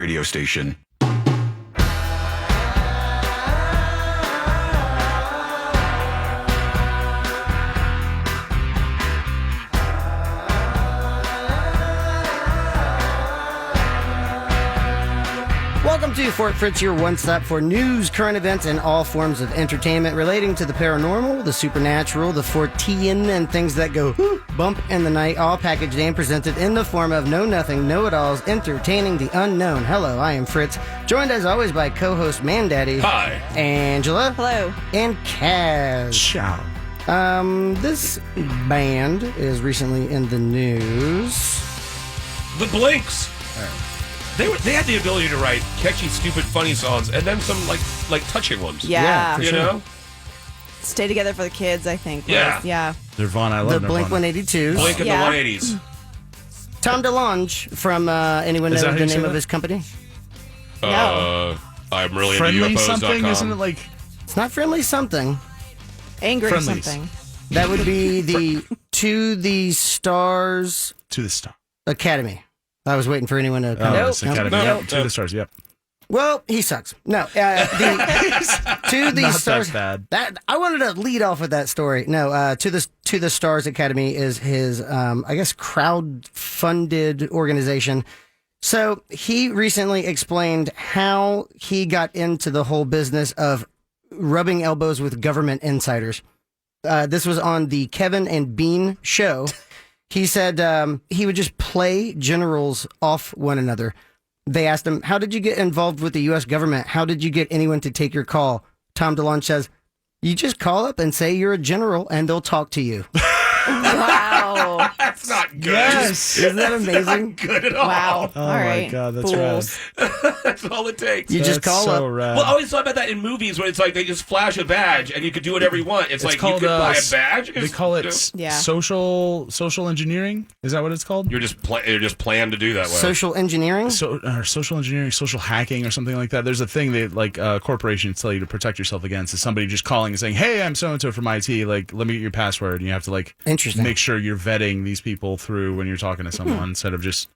radio station. Welcome to Fort Fritz, your one-stop for news, current events, and all forms of entertainment relating to the paranormal, the supernatural, the Fortean, and things that go bump in the night, all packaged and presented in the form of know-nothing, know-it-alls, entertaining the unknown. Hello, I am Fritz, joined as always by co-host Mandaddy. Hi. Angela. Hello. And Kaz. Ciao. This band is recently in the news. The Blinks. They had the ability to write catchy, stupid, funny songs, and then some like touching ones. Yeah. for You sure. know? Stay Together for the Kids, I think. Yeah. Yeah. Nirvana, I The love Blink Nirvana. 182s. Blink in Yeah. the 180s. Tom DeLonge from anyone Is know that how the you say name of that? his company? I'm really Friendly into UFOs.com. something? Isn't it like It's not Friendly Something. Angry Friendlies. something. That would be the To the Stars To the Stars? Academy. I was waiting for anyone to Oh, come. it's Academy. Nope. Yep, Nope. To the Stars, yep. Well, he sucks. No, the To the Not Stars. that bad. I wanted to lead off with that story. No, To the Stars Academy is his, I guess, crowd-funded organization. So he recently explained how he got into the whole business of rubbing elbows with government insiders. This was on the Kevin and Bean show. He said he would just play generals off one another. They asked him, how did you get involved with the U.S. government? How did you get anyone to take your call? Tom DeLonge says, you just call up and say you're a general and they'll talk to you. Wow. That's not good. Yes! Isn't that amazing? Good at all. Wow. Oh All my right. God, that's Fools. That's all it takes. You just That's call so up. rad. Well, I always thought about that in movies when it's like they just flash a badge and you could do whatever you want. It's like you called, could buy a badge. They call it Yeah. social engineering. Is that what it's called? You're just planned to do that way. Social engineering? Or social engineering, social hacking, or something like that. There's a thing that corporations tell you to protect yourself against is somebody just calling and saying, "Hey, I'm so and so from IT. Like, let me get your password." And you have to Interesting. make sure you're vetting these people through when you're talking to someone instead of just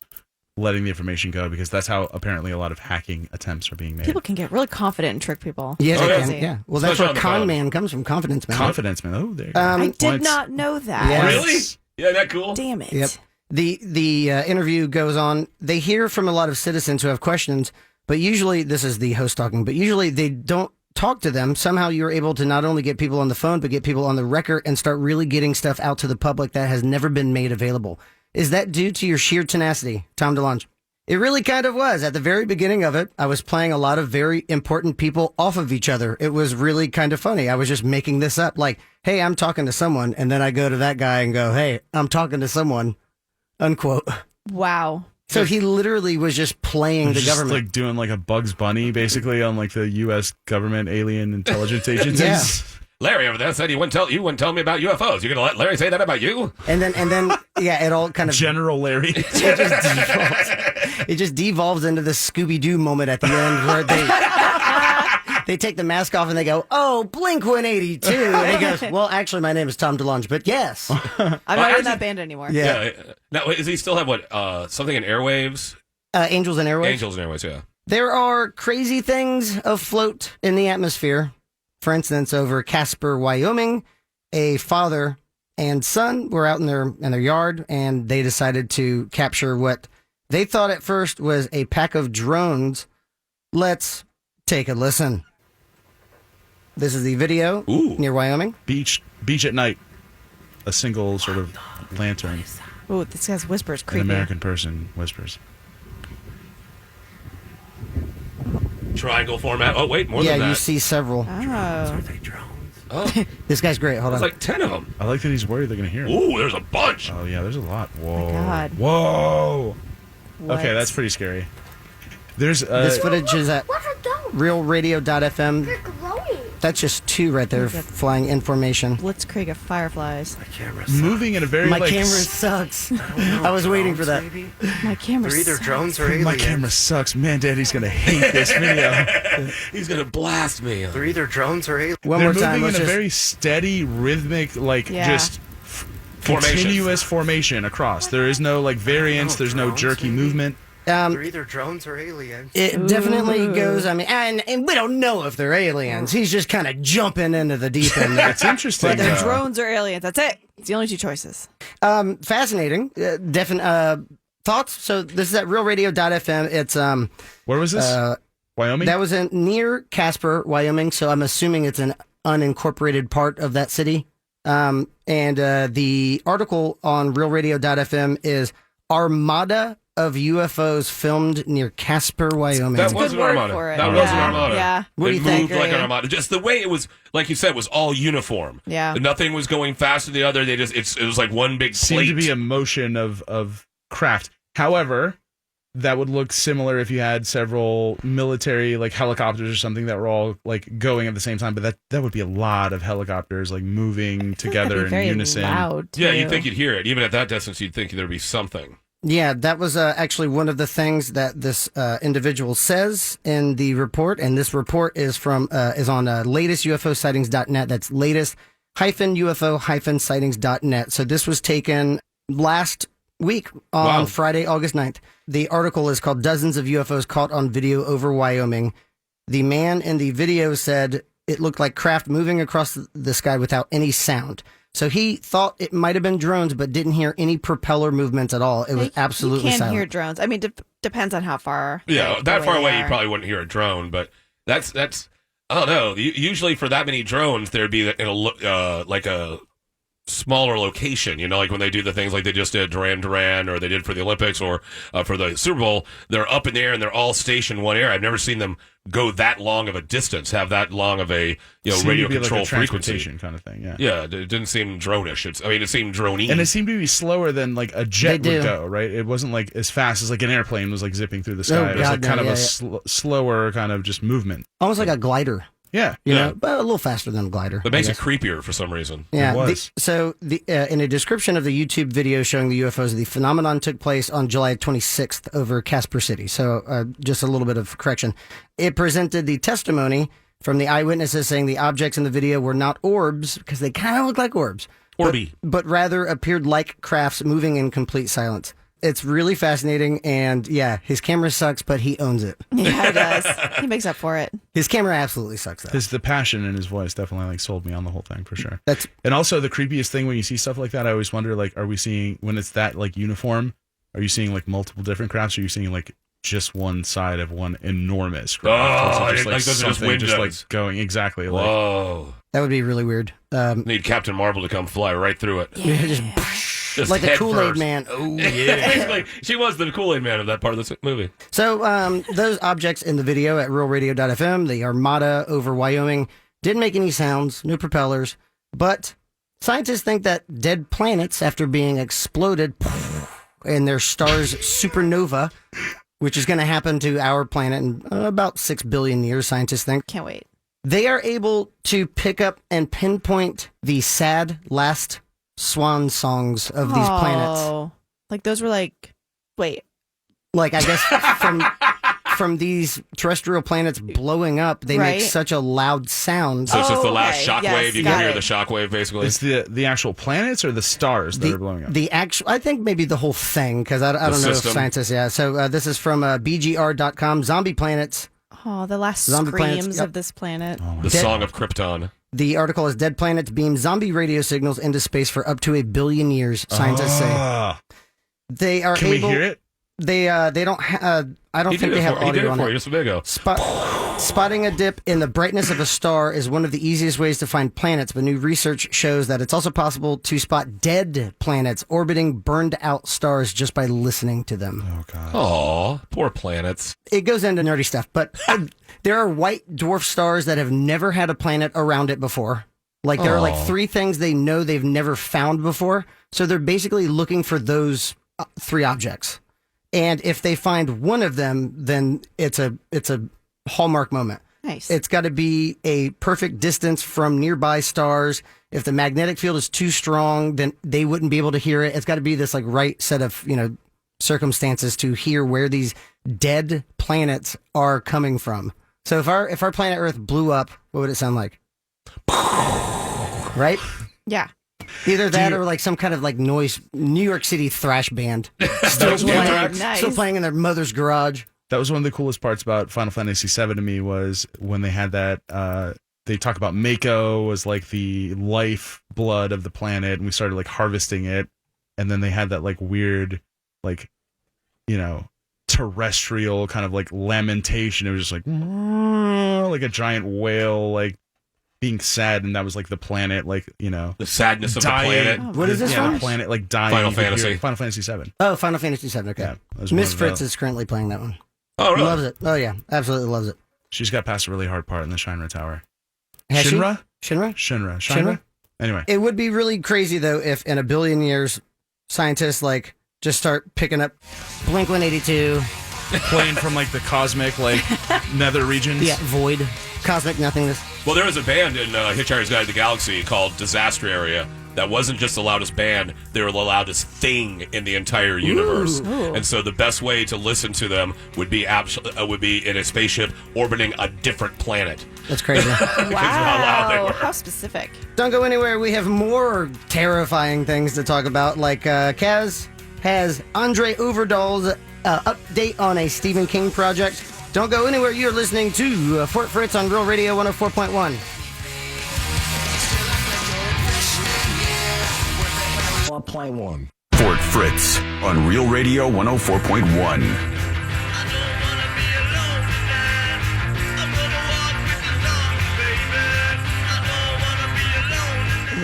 letting the information go, because that's how apparently a lot of hacking attempts are being made. People can get really confident and trick people. Yeah, Oh, they yeah. can. Yeah. Well, that's Especially where on the con phone. man comes from. Confidence man. Confidence, man. Oh, there you go. I did Points. not know that. Yeah. Really? Yeah, isn't that cool? Damn it. Yep. The interview goes on. They hear from a lot of citizens who have questions, but usually, this is the host talking, but usually they don't talk to them. Somehow you're able to not only get people on the phone, but get people on the record and start really getting stuff out to the public that has never been made available. Is that due to your sheer tenacity, Tom DeLonge? It really kind of was. At the very beginning of it, I was playing a lot of very important people off of each other. It was really kind of funny. I was just making this up like, hey, I'm talking to someone. And then I go to that guy and go, hey, I'm talking to someone, unquote. Wow. So he literally was just playing the Just government. like doing like a Bugs Bunny, basically, on like the U.S. government alien intelligence agencies. Yeah. Larry over there said you wouldn't tell me about UFOs. You're gonna let Larry say that about you? And then, yeah, it all kind of General Larry. it just devolves into the Scooby-Doo moment at the end where they take the mask off and they go, oh, Blink 182. And he goes, well, actually, my name is Tom DeLonge, but yes. I'm not in that band anymore. Yeah. Now, does he still have something in Airwaves? Angels and Airwaves. Angels and Airwaves, yeah. There are crazy things afloat in the atmosphere. For instance, over Casper, Wyoming, a father and son were out in their yard, and they decided to capture what they thought at first was a pack of drones. Let's take a listen. This is the video near Wyoming. Beach at night. A single sort of lantern. Ooh, this guy's whispers An creepy. American person whispers. Triangle format. Oh, wait, more Yeah, than that. you see several. Oh. This guy's great. Hold There's on. like 10 of them. I like that he's worried they're going to hear him. Ooh, there's a bunch. Oh, yeah, there's a lot. Whoa. God. Whoa. What? Okay, that's pretty scary. There's This footage is at realradio.fm. You're glowing. That's just two right there flying in formation. Blitzkrieg of fireflies. moving in a very My like camera sucks. I was waiting for that. My camera They're either sucks. drones or aliens. my camera sucks. Man, Daddy's going to hate this video. He's gonna blast me. They're either drones or aliens. One They're more time. moving Let's in a just, very steady, rhythmic, Yeah. just Formation. continuous formation across. There is no like variance. There's no jerky movement. They're either drones or aliens. It definitely goes. I mean, and we don't know if they're aliens. He's just kind of jumping into the deep end. That's interesting. Whether drones or aliens. That's it. It's the only two choices. Fascinating. Definite thoughts. So this is at realradio.fm. It's Where was this? Wyoming? that was near Casper, Wyoming. So I'm assuming it's an unincorporated part of that city. And the article on realradio.fm is Armada of UFOs filmed near Casper, Wyoming. That was Good an word armada. for it. That Yeah. was an armada. Yeah. What do It you think? moved like an Agree. armada. Just the way it was, like you said, was all uniform. Yeah. Nothing was going faster than the other. It was like one big Seemed plate. to be a motion of craft. However, that would look similar if you had several military like helicopters or something that were all like going at the same time. But that would be a lot of helicopters like moving together in very unison. loud. Yeah, too. you'd think you'd hear it. Even at that distance, you'd think there'd be something. Yeah, that was actually one of the things that this individual says in the report, and this report is from is on latestUFOsightings.net. That's latest-UFO-sightings.net. So this was taken last week on Wow. Friday, August 9th. The article is called "Dozens of UFOs Caught on Video Over Wyoming." The man in the video said it looked like craft moving across the sky without any sound. So he thought it might have been drones, but didn't hear any propeller movements at all. It was absolutely You can't silent. hear drones. I mean, depends on how far. Yeah, they- that the far way away, they you are. probably wouldn't hear a drone. But that's I don't know. Usually for that many drones, there'd be in like a smaller location. You know, like when they do the things like they just did Duran, or they did for the Olympics, or for the Super Bowl. They're up in the air and they're all stationed in one area. I've never seen them go that long of a distance, have that long of a Seemed radio to be control like a frequency. transportation kind of thing. Yeah. Yeah, it didn't seem drone-ish. It seemed droney. And it seemed to be slower than like a jet They would do. go, right? It wasn't like as fast as like an airplane was like zipping through the sky. Oh, it was God, like kind no, of yeah, a slower kind of just movement. Almost like a glider, Yeah. you Yeah. know, but a little faster than a glider. That makes I it guess. creepier for some reason. Yeah. It was. In a description of the YouTube video showing the UFOs, the phenomenon took place on July 26th over Casper City. So just a little bit of correction. It presented the testimony from the eyewitnesses saying the objects in the video were not orbs because they kind of look like orbs. Orby. But rather appeared like crafts moving in complete silence. It's really fascinating, and yeah, his camera sucks, but he owns it. Yeah, he does. He makes up for it. His camera absolutely sucks, though. The passion in his voice definitely like sold me on the whole thing for sure. That's And also the creepiest thing when you see stuff like that, I always wonder like, are we seeing when it's that like uniform? Are you seeing like multiple different crafts? Or are you seeing like just one side of one enormous craft? Oh, Or is it like those are just something just like windows. going exactly like Whoa. that would be really weird. Need Captain Marvel to come fly right through it. Just Like the head Kool-Aid first. Man. Oh, yeah. Basically, she was the Kool-Aid Man of that part of the movie. So those objects in the video at realradio.fm, the Armada over Wyoming, didn't make any sounds, no propellers, but scientists think that dead planets, after being exploded in their star's supernova, which is going to happen to our planet in about 6 billion years, scientists think, Can't wait. they are able to pick up and pinpoint the sad last swan songs of these planets. Oh, like those were like, wait, Like, I guess from these terrestrial planets blowing up, they make Right. such a loud sound. So it's just the last okay. shockwave. Yes, You got can hear it. the shockwave, basically. it's the actual planets or the stars that are blowing up. The actual, I think maybe the whole thing, because I don't know system. if scientists, yeah. So this is from BGR.com, Zombie Planets. oh, the last Zombie planets, screams yep. of this planet. The Dead- Song of Krypton. The article is Dead Planets beam zombie radio signals into space for up to 1 billion years, scientists say. Ah. They are Can able, we hear it? They don't, I don't He think did they it have for, he did audio it on for it. you just a bit ago. Spotting a dip in the brightness of a star is one of the easiest ways to find planets, but new research shows that it's also possible to spot dead planets orbiting burned out stars just by listening to them. Oh god. Aw, poor planets. It goes into nerdy stuff, but there are white dwarf stars that have never had a planet around it before. Like there are like Aw. 3 things they know they've never found before. So they're basically looking for those 3 objects. And if they find one of them, then it's a hallmark moment. Nice. It's got to be a perfect distance from nearby stars. If the magnetic field is too strong, then they wouldn't be able to hear it. It's got to be this like right set of, circumstances to hear where these dead planets are coming from. So if our planet Earth blew up, what would it sound like? Right? yeah. Either that or like some kind of like noise New York City thrash band. Still playing, Nice. still playing in their mother's garage. That was one of the coolest parts about Final Fantasy VII to me was when they had that. They talk about Mako was like the life blood of the planet, and we started like harvesting it, and then they had that like weird, like, terrestrial kind of like lamentation. It was just like a giant whale like being sad, and that was like the planet, like The sadness of dying. the planet. What is this Yeah, from? the planet like dying. Final You could hear Fantasy. it. Final Fantasy VII. Oh, Final Fantasy VII. Okay. Yeah, that was one Miss of Fritz the- is currently playing that one. Oh, really? Loves it. Oh yeah, absolutely loves it. She's got past a really hard part in the Shinra Tower. Has she? Shinra? Shinra? Shinra? Anyway. It would be really crazy though if in a billion years scientists like just start picking up Blink-182, Playing from like the cosmic like nether regions. yeah, void, cosmic nothingness. Well, there was a band in Hitchhiker's Guide to the Galaxy called Disaster Area that wasn't just the loudest band, they were the loudest thing in the entire universe. Ooh. And so the best way to listen to them would be in a spaceship orbiting a different planet. That's crazy. Because of how loud they Wow. were. How specific. Don't go anywhere. We have more terrifying things to talk about. Like Kaz has Andre Overdahl's update on a Stephen King project. Don't go anywhere. You're listening to Fort Fritz on Real Radio 104.1. Fort Fritz on Real Radio 104.1.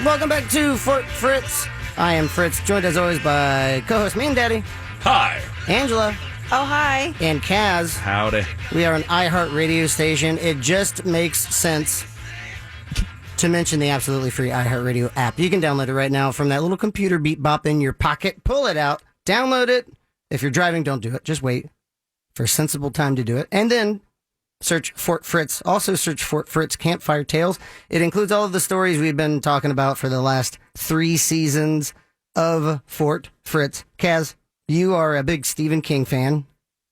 Welcome back to Fort Fritz. I am Fritz, joined as always by co-host me and Daddy, Hi. Angela, Oh, hi. and Kaz. Howdy. We are an iHeart radio station. It just makes sense to mention the absolutely free iHeartRadio app. You can download it right now from that little computer beep bop in your pocket. Pull it out, download it. If you're driving, don't do it. Just wait for a sensible time to do it. And then search Fort Fritz. Also search Fort Fritz Campfire Tales. It includes all of the stories we've been talking about for the last 3 seasons of Fort Fritz. Kaz, you are a big Stephen King fan.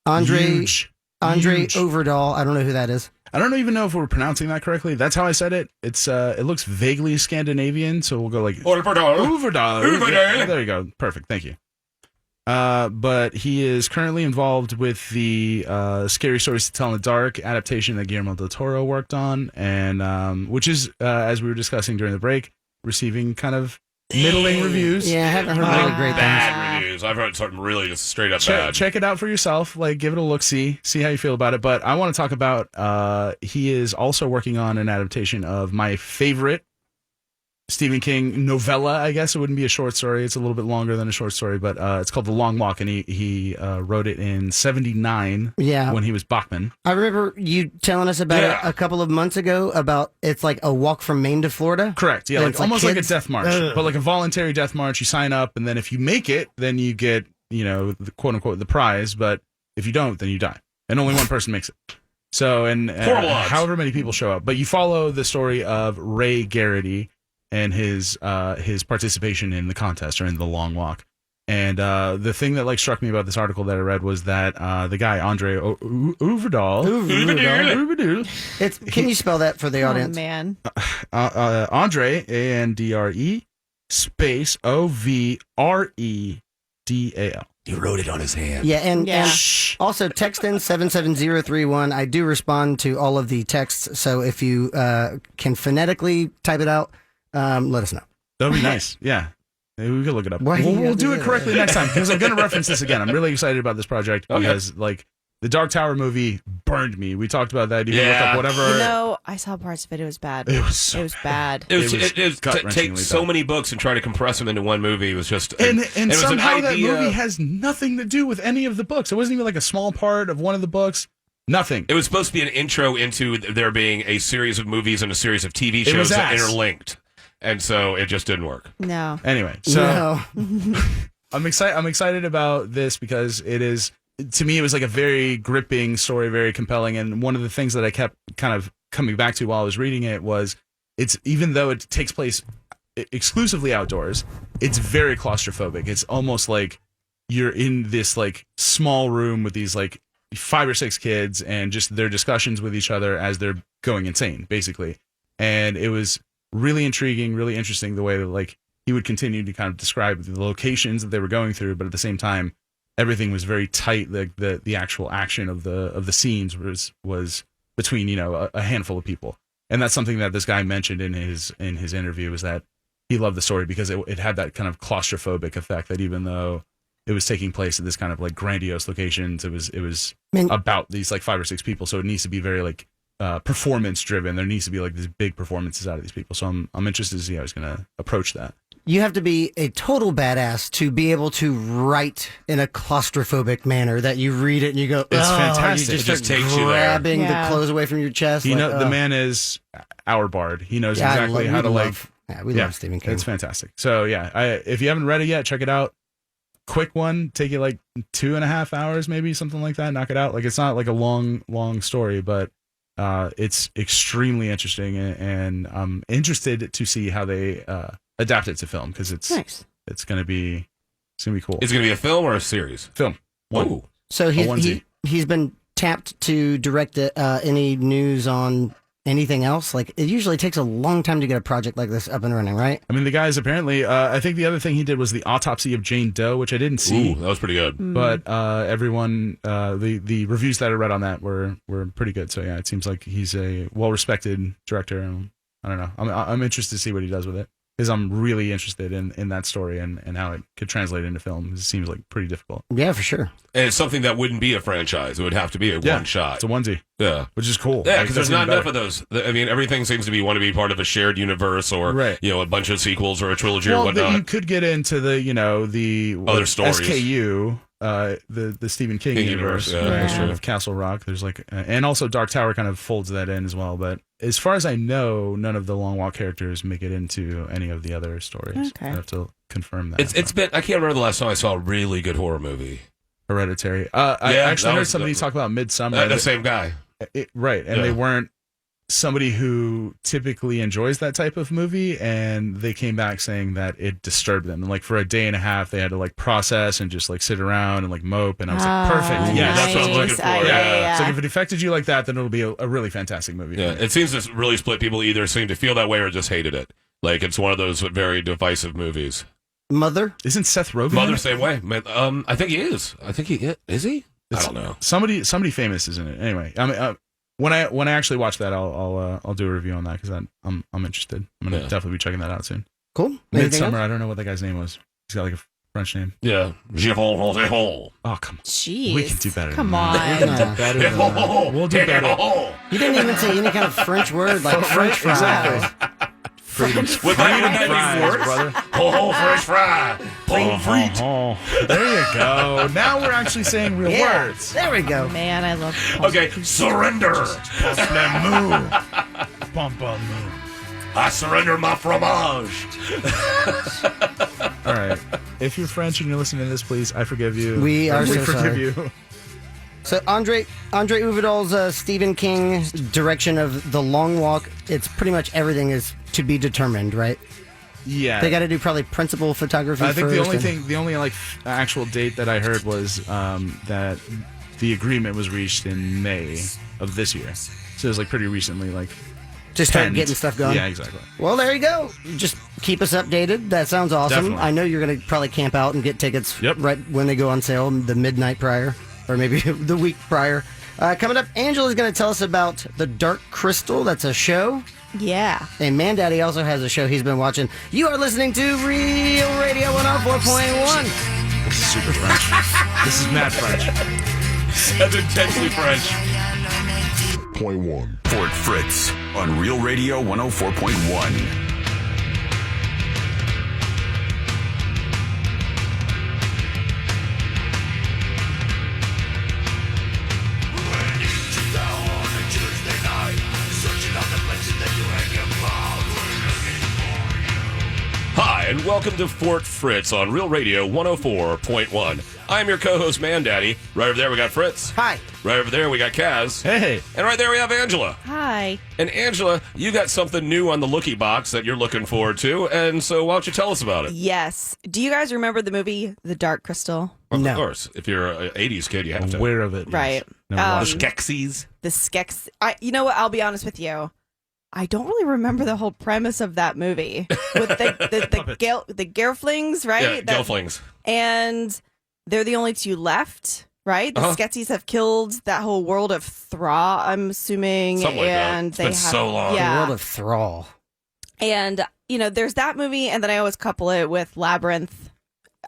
Andre Huge. Overdahl. I don't know who that is. I don't even know if we're pronouncing that correctly. That's how I said it. It's it looks vaguely Scandinavian, so we'll go like Overdahl. Overdahl. Yeah, there you go. Perfect. Thank you. But he is currently involved with the Scary Stories to Tell in the Dark adaptation that Guillermo del Toro worked on, and which is, as we were discussing during the break, receiving kind of middling reviews. Yeah, I haven't heard really great things. Bad reviews. I've heard something really just straight up bad. Check it out for yourself. Like, give it a look, see how you feel about it. But I want to talk about. He is also working on an adaptation of my favorite Stephen King novella. I guess it wouldn't be a short story. It's a little bit longer than a short story, but it's called The Long Walk, and he wrote it in '79. Yeah. When he was Bachman. I remember you telling us about it a couple of months ago about it's like a walk from Maine to Florida. Correct. Yeah, And like it's like almost like a kids? death march, but like a voluntary death march. You sign up, and then if you make it, then you get the quote unquote the prize. But if you don't, then you die, and only one person makes it. So and Horrible odds. however many people show up, but you follow the story of Ray Garrity and his participation in the contest or in the long walk. And the thing that like struck me about this article that I read was that the guy Andre Overdahl. It's can you spell that for the Oh, audience? man. Andre ANDRE space OVREDAL. He wrote it on his hand. Yeah, and Yeah. also text in 77031. I do respond to all of the texts, so if you can phonetically type it out, let us know. That'd be nice. Yeah. Maybe we could look it up. Why do you We'll have to do do it that? correctly next time because I'm going to reference this again. I'm really excited about this project Okay. because, like, the Dark Tower movie burned me. We talked about that. You can look Yeah. up whatever. I saw parts of it. It was bad. It was so It was bad. It was It was to take gut-wrenchingly so bad. many books and try to compress them into one movie was just And it was somehow an that idea. movie has nothing to do with any of the books. It wasn't even like a small part of one of the books. Nothing. It was supposed to be an intro into there being a series of movies and a series of TV It was shows that ass. interlinked, and so it just didn't work. No. Anyway, so No. I'm excited about this because it is, to me, it was like a very gripping story, very compelling. And one of the things that I kept kind of coming back to while I was reading it was it's, even though it takes place exclusively outdoors, it's very claustrophobic. It's almost like you're in this like small room with these like 5 or 6 kids and just their discussions with each other as they're going insane, basically. And it was really intriguing, really interesting the way that like he would continue to kind of describe the locations that they were going through, but at the same time, everything was very tight. The actual action of the scenes was between, you know, a handful of people. And that's something that this guy mentioned in his interview, is that he loved the story because it had that kind of claustrophobic effect, that even though it was taking place at this kind of like grandiose locations, it was about these like 5 or 6 people. So it needs to be very like performance driven. There needs to be like these big performances out of these people. So I'm interested to see how he's going to approach that. You have to be a total badass to be able to write in a claustrophobic manner that you read it and you go, It's fantastic. You just It just start takes you there. grabbing Yeah. the clothes away from your chest. You know, like, the man is our bard. He knows Yeah, exactly how to we love Stephen King. It's fantastic. So yeah, if you haven't read it yet, check it out. Quick one, take you like 2.5 hours, maybe something like that. Knock it out. Like, it's not like a long story, but it's extremely interesting, and I'm interested to see how they adapt it to film, because it's gonna be cool. Is it going to be a film or a series? Film. Ooh. So a onesie. he's been tapped to direct any news on anything else. Like, it usually takes a long time to get a project like this up and running, right? I mean, the guy's apparently. I think the other thing he did was the autopsy of Jane Doe, which I didn't see. Ooh, that was pretty good. But everyone, the reviews that I read on that were pretty good. So yeah, it seems like he's a well-respected director. And I don't know. I'm interested to see what he does with it, because I'm really interested in that story and how it could translate into film. It seems like pretty difficult. Yeah, for sure. And it's something that wouldn't be a franchise. It would have to be a one shot. It's a onesie. Yeah. Which is cool. Yeah, Like, because there's that's not even enough better. of those. I mean, everything seems to want to be part of a shared universe, or Right. you know, a bunch of sequels or a trilogy or Well, whatnot. you could get into the Other stories. SKU, the Stephen King universe, Yeah, that's true. of Castle Rock. There's like, and also Dark Tower kind of folds that in as well. But as far as I know, none of the Long Walk characters make it into any of the other stories. Okay. I have to confirm that. It's been. I can't remember the last time I saw a really good horror movie. Hereditary. I Yeah, actually that heard was somebody the- talk about Midsummer. The same guy. Right, and Yeah. they weren't somebody who typically enjoys that type of movie, and they came back saying that it disturbed them, and like for a day and a half they had to like process and just like sit around and like mope, and I was like, perfect. Yeah, that's what I'm looking for. So if it affected you like that, then it'll be a really fantastic movie. Yeah, it seems to really split people. Either seem to feel that way or just hated it. Like, it's one of those very divisive movies. Mother? Isn't Seth Rogen? Mother, in it? same way. I think he is. I think he is he? I don't know. Somebody famous is in it. Anyway, I mean, when I actually watch that, I'll do a review on that, because I'm interested. I'm gonna definitely be checking that out soon. Cool. Anything Midsummer. else? I don't know what that guy's name was. He's got like a French name. Yeah. Oh, come on. Jeez. We can do better than Come that. on. Nah. Better than that. We'll do better. You didn't even say any kind of French word like French fries. Exactly. Freedom. Would that be worse? brother. Oh, French fry. Oh, frites. Oh, there you go. Now we're actually saying real Yeah, words. there we go. Man, I love Okay, surrender. I surrender my fromage. All right. If you're French and you're listening to this, please, I forgive you. We are so forgive sorry. you. So Andre Uvidal's Stephen King direction of The Long Walk, it's pretty much everything is to be determined, right? Yeah. They got to do probably principal photography I think first. the only like actual date that I heard was that the agreement was reached in May of this year. So it was like pretty recently, like Just start penned. getting stuff going. Yeah, exactly. Well, there you go. Just keep us updated. That sounds awesome. Definitely. I know you're going to probably camp out and get tickets Yep. right when they go on sale, the midnight prior, or maybe the week prior. Coming up, Angela's going to tell us about The Dark Crystal. That's a show. Yeah. And Mandaddy also has a show he's been watching. You are listening to Real Radio 104.1. This is super French. This is mad French. That's intensely French. Fort Fritz on Real Radio 104.1. Hi, and welcome to Fort Fritz on Real Radio 104.1. I'm your co-host, Mandaddy. Right over there, we got Fritz. Hi. Right over there, we got Kaz. Hey. And right there, we have Angela. Hi. And Angela, you got something new on the lookie box that you're looking forward to, and so why don't you tell us about it? Yes. Do you guys remember the movie The Dark Crystal? Of No. course. If you're an 80s kid, you have to. Aware of it. Yes. Right. Never watched The Skeksis. The Skex. You know what? I'll be honest with you. I don't really remember the whole premise of that movie with the Gelflings, right? Yeah, Gelflings. And they're the only two left, right? The Skeksis have killed that whole world of Thra, I'm assuming. Something like that. And It's been so long. The Yeah. world of Thrall. And, there's that movie, and then I always couple it with Labyrinth.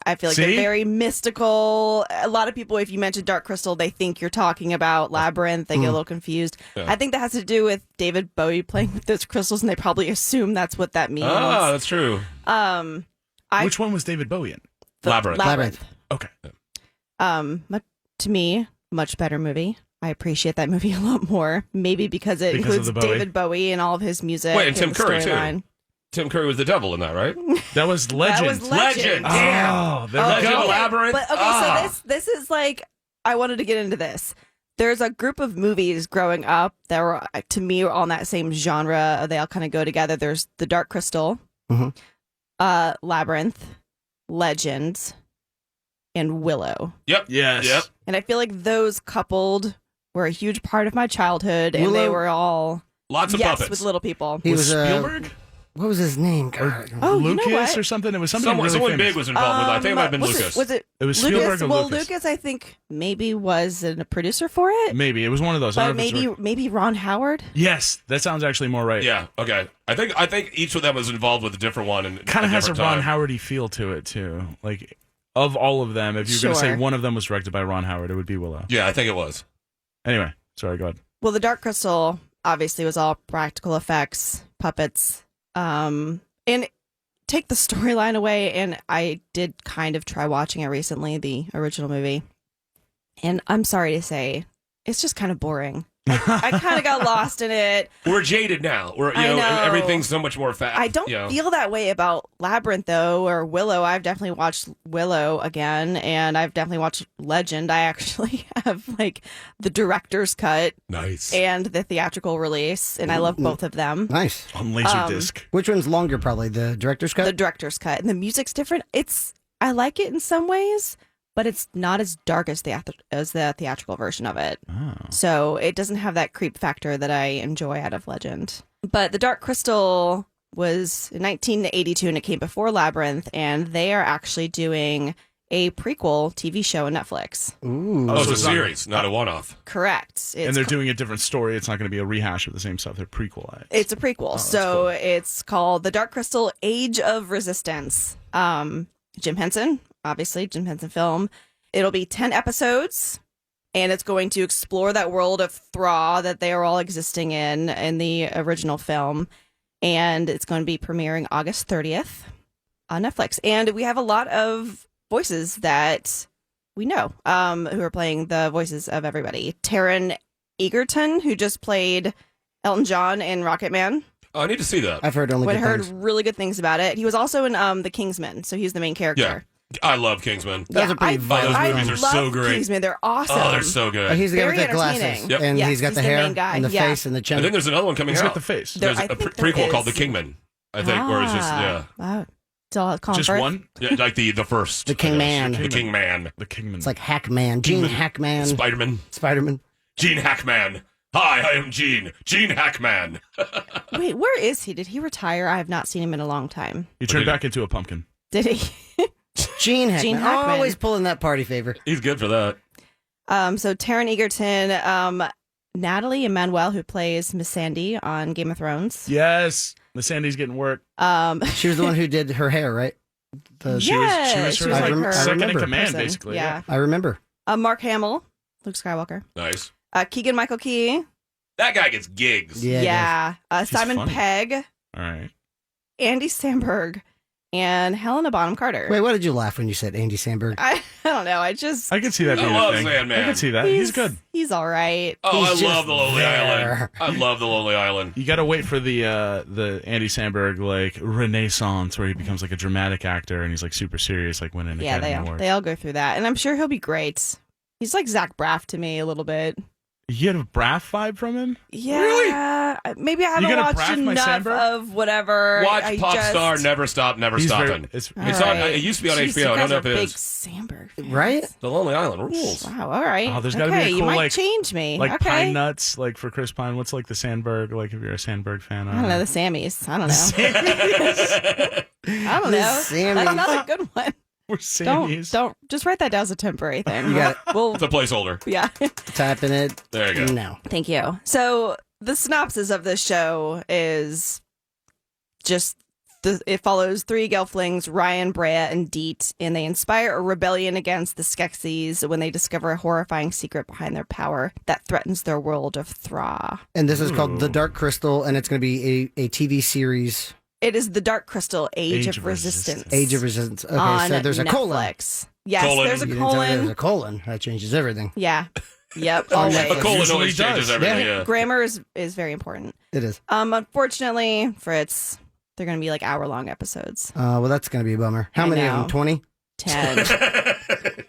I feel like they're very mystical. A lot of people, if you mention Dark Crystal, they think you're talking about Labyrinth. They get a little confused. Yeah. I think that has to do with David Bowie playing with those crystals, and they probably assume that's what that means. Ah, that's true. Which one was David Bowie in? Labyrinth. Okay. To me, much better movie. I appreciate that movie a lot more. Maybe because it Because of includes the Bowie. David Bowie and all of his music. Wait, and Tim the Curry, too. storyline. Tim Curry was the devil in that, right? That was Legend. That was Legend. Damn. Oh, there we Legend go. of Labyrinth. But okay, so this is like, I wanted to get into this. There's a group of movies growing up that were, to me, on that same genre. They all kind of go together. There's The Dark Crystal, Labyrinth, Legend, and Willow. Yep. Yes. Yep. And I feel like those coupled were a huge part of my childhood, and they Willow? were all Lots of yes puppets. with little people. He was Spielberg? what was his name? God. Oh, you know Lucas what? or something? It was somebody Someone really famous. big was involved with it. I think it might have been was Lucas. Was it? It was Lucas? Spielberg or Well, Lucas. Lucas, I think maybe was a producer for it, Maybe. It was one of those. I but don't know if it's maybe Ron Howard. Yes, that sounds actually more right. Yeah. Okay. I think each of them was involved with a different one and Kind of has a different Ron time. Howardy feel to it, too. Like, of all of them, if you're going to say Sure. one of them was directed by Ron Howard, it would be Willow. Yeah, I think it was. Anyway, sorry, go ahead. Well, The Dark Crystal obviously was all practical effects, puppets, and take the storyline away. And I did kind of try watching it recently, the original movie, and I'm sorry to say, it's just kind of boring. I kind of got lost in it. We're jaded now. I know. Everything's so much more fast. I don't feel that way about Labyrinth, though, or Willow. I've definitely watched Willow again, and I've definitely watched Legend. I actually have, like, the director's cut Nice. and the theatrical release, and I love both of them. Nice. On Laserdisc. Which one's longer? Probably the director's cut. The director's cut, and the music's different. I like it in some ways, but it's not as dark as the theatrical version of it. Oh. So it doesn't have that creep factor that I enjoy out of Legend. But The Dark Crystal was in 1982, and it came before Labyrinth, and they are actually doing a prequel TV show on Netflix. Ooh. Oh, so it's a it's not- series, not a one-off. Correct. And they're doing a different story. It's not going to be a rehash of the same stuff. They're prequel. It's a prequel. that's So cool. it's called The Dark Crystal Age of Resistance. Jim Henson, obviously, Jim Henson film. It'll be 10 episodes, and it's going to explore that world of Thra that they are all existing in the original film. And it's going to be premiering August 30th on Netflix. And we have a lot of voices that we know who are playing the voices of everybody. Taron Egerton, who just played Elton John in Rocket Man. Oh, I need to see that. I've heard only I good heard things. really good things about it. He was also in The Kingsman, so he's the main character. I love Kingsman. Those are pretty violent Those I movies are love so great. Kingsman. They're awesome. Oh, they're so good. He's the guy Very with the glasses, entertaining. Yep. and Yes, he's got he's the the hair main guy, and the yeah. face and the chin. I think there's another one coming He's out. got the face. There- There's I a think there prequel called The is. Kingman. I think, where it's just Wow. So I'll call him Just first. one? yeah, like the first. The King I guess. Man. The King Man. The Kingman. It's like Hackman, Gene Hackman, Spider-Man. Spider-Man. Gene Hackman. Hi, I am Gene. Gene Hackman. Wait, where is he? Did he retire? I have not seen him in a long time. He turned back into a pumpkin. Did he? Gene Hackman. Gene Hackman. Always pulling that party favor. He's good for that. So Taron Egerton, Natalie Emmanuel, who plays Miss Sandy on Game of Thrones. Yes. Miss Sandy's getting work. She was the one who did her hair, right? She was she her was like I her second in remember. command, person. basically. Yeah. I remember. Mark Hamill, Luke Skywalker. Nice. Keegan Michael Key. That guy gets gigs. Yeah. Yeah. Simon funny. Pegg, All right. Andy Samberg, and Helena Bonham Carter. Wait, what did you laugh when you said Andy Samberg? I don't know. I just I can see that I being love a thing. Sandman. I can see that. He's good. He's all right. Oh, He's I just love the Lonely there. Island. I love the Lonely Island. You got to wait for the Andy Samberg like renaissance where he becomes like a dramatic actor and he's like super serious, like winning Yeah, Academy Award. they all go through that, and I'm sure he'll be great. He's like Zach Braff to me a little bit. You get a Braff vibe from him? Yeah, maybe I haven't gonna watched Braff my enough Sandberg? of whatever. Watch I Pop just... Star, Never Stop, Never He's Stopping. it's All It's on. right. It used to be on Jeez, HBO. You I guys don't know are if it big is. Sandberg fans. Right? The Lonely Island rules. Wow. All right. Oh, there's gotta be a okay, cool, you might like- change me. like okay. Pine Nuts, like for Chris Pine. What's like the Sandberg? Like if you're a Sandberg fan, I don't know the Sammys. I don't know. I don't The know. Sammys. That's another good one. We're Sammys. Don't just write that down as a temporary thing. You got We'll It's a placeholder. yeah. Typing it There you go. now. Thank you. So the synopsis of this show is just it follows three Gelflings, Ryan, Brea, and Deet, and they inspire a rebellion against the Skeksis when they discover a horrifying secret behind their power that threatens their world of Thra. And this is called The Dark Crystal, and it's going to be a TV series, It is the Dark Crystal Age of Resistance. Age of Resistance. Okay, on so there's a colon. Netflix. Yes, Colon. there's a You didn't tell me there was colon. a colon. That changes everything. Yeah. Yep. On Always. Netflix. A colon Usually always changes does. everything. Yeah. Yeah. Grammar is very important. It is. Unfortunately, Fritz, they're going to be like hour-long episodes. Well, that's going to be a bummer. How I many of know. them? 20? 10.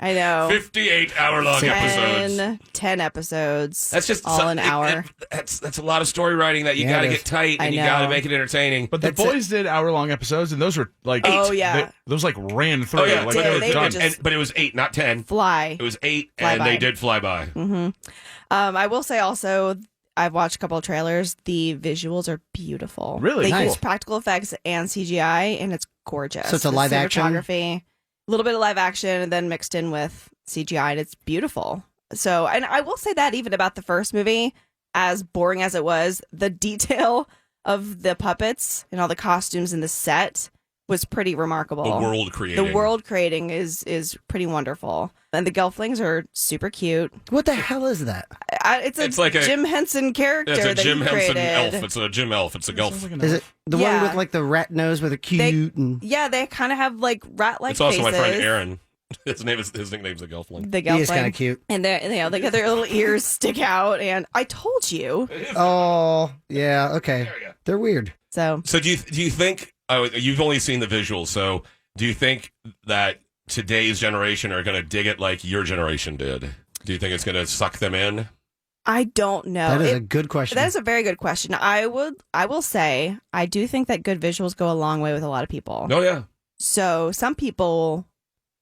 I know. 58-hour-long episodes. 10 episodes. That's just all an hour. That's a lot of story writing that you Yeah, got to it get is. tight I and you got to know. make it entertaining. But the That's boys did hour-long episodes, and those were like Oh, yeah. those like ran through. Oh yeah, like did. they were They were done. just- but it was 8, not 10. Fly. It was 8, Fly and by. they did fly by. Mm-hmm. I will say also, I've watched a couple of trailers. The visuals are beautiful. Really? They Nice. use practical effects and CGI, and it's gorgeous. So it's a The live action? cinematography, a little bit of live action, and then mixed in with CGI, and it's beautiful. So, and I will say that even about the first movie, as boring as it was, the detail of the puppets and all the costumes in the set was pretty remarkable. The world creating. The world creating is pretty wonderful. And the Gelflings are super cute. What the hell is that? It's like a- Jim Henson character It's a that Jim he Henson created. elf. It's a Jim elf. It's a Sounds Gelf. like an Is elf. it the Yeah. one with like the rat nose with a cute and Yeah, they kind of have like rat-like It's also faces. my friend Aaron. His nickname's the Gelfling. The he is kind Gelfling. of cute. And they got their little ears stick out. And I told you. Oh, yeah, okay. There you go. They're weird. So So do you think you've only seen the visuals? So do you think that today's generation are going to dig it like your generation did? Do you think it's going to suck them in? I don't know. That is a good question. That is a very good question. I will say I do think that good visuals go a long way with a lot of people. Oh yeah. So some people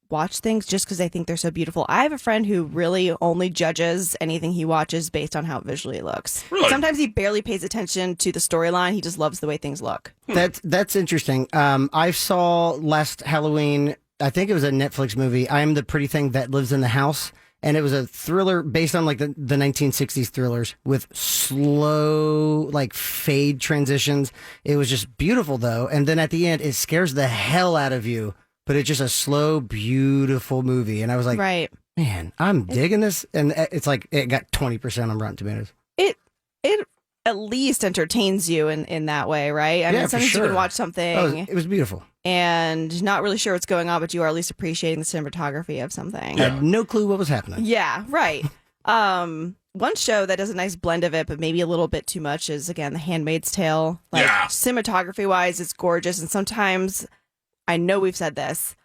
watch things just because they think they're so beautiful. I have a friend who really only judges anything he watches based on how it visually looks. Really? Sometimes he barely pays attention to the storyline. He just loves the way things look. That's interesting. I saw last Halloween, I think it was a Netflix movie, I Am the Pretty Thing That Lives in the House. And it was a thriller based on like the 1960s thrillers with slow, like fade transitions. It was just beautiful though. And then at the end, it scares the hell out of you, but it's just a slow, beautiful movie. And I was like, Right. man, I'm digging this. And it's like, it got 20% on Rotten Tomatoes. It at least entertains you in that way, right? I Yeah, mean, for sometimes you sure. can watch something Oh, it was beautiful. and not really sure what's going on, but you are at least appreciating the cinematography of something. I had no clue what was happening. Yeah, right. One show that does a nice blend of it, but maybe a little bit too much is, again, The Handmaid's Tale. Like, Yeah. cinematography-wise, it's gorgeous. And sometimes, I know we've said this,